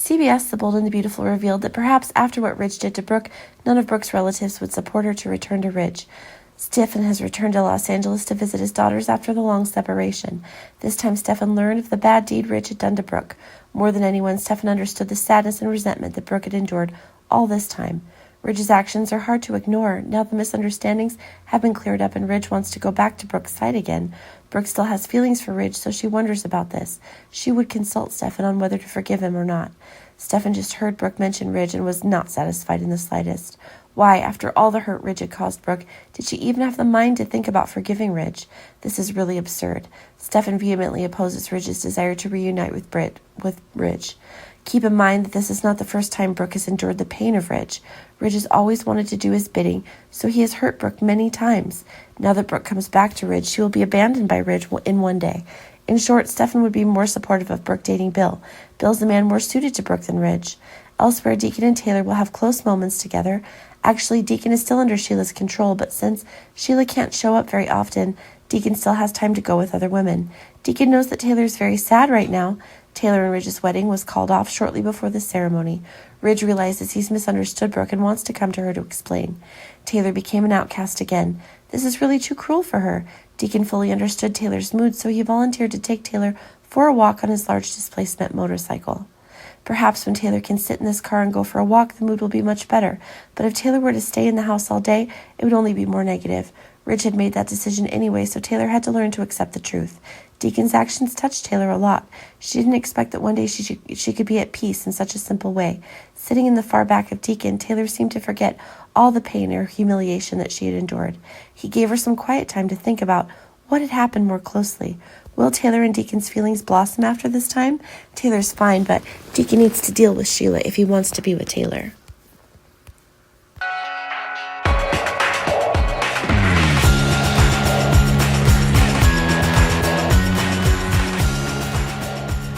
CBS, The Bold and the Beautiful revealed that perhaps after what Ridge did to Brooke, none of Brooke's relatives would support her to return to Ridge. Stefan has returned to Los Angeles to visit his daughters after the long separation. This time Stefan learned of the bad deed Ridge had done to Brooke. More than anyone, Stefan understood the sadness and resentment that Brooke had endured all this time. Ridge's actions are hard to ignore. Now the misunderstandings have been cleared up and Ridge wants to go back to Brooke's side again. Brooke still has feelings for Ridge, so she wonders about this. She would consult Stefan on whether to forgive him or not. Stefan just heard Brooke mention Ridge and was not satisfied in the slightest. Why, after all the hurt Ridge had caused Brooke, did she even have the mind to think about forgiving Ridge? This is really absurd. Stefan vehemently opposes Ridge's desire to reunite with Ridge. Keep in mind that this is not the first time Brooke has endured the pain of Ridge. Ridge has always wanted to do his bidding, so he has hurt Brooke many times. Now that Brooke comes back to Ridge, she will be abandoned by Ridge in one day. In short, Stefan would be more supportive of Brooke dating Bill. Bill's the man more suited to Brooke than Ridge. Elsewhere, Deacon and Taylor will have close moments together. Actually, Deacon is still under Sheila's control, but since Sheila can't show up very often, Deacon still has time to go with other women. Deacon knows that Taylor is very sad right now. Taylor and Ridge's wedding was called off shortly before the ceremony. Ridge realizes he's misunderstood Brooke and wants to come to her to explain. Taylor became an outcast again. This is really too cruel for her. Deacon fully understood Taylor's mood, so he volunteered to take Taylor for a walk on his large displacement motorcycle. Perhaps when Taylor can sit in this car and go for a walk, the mood will be much better. But if Taylor were to stay in the house all day, it would only be more negative. Ridge had made that decision anyway, so Taylor had to learn to accept the truth. Deacon's actions touched Taylor a lot. She didn't expect that one day she could be at peace in such a simple way. Sitting in the far back of Deacon, Taylor seemed to forget all the pain or humiliation that she had endured. He gave her some quiet time to think about what had happened more closely. Will Taylor and Deacon's feelings blossom after this time? Taylor's fine, but Deacon needs to deal with Sheila if he wants to be with Taylor.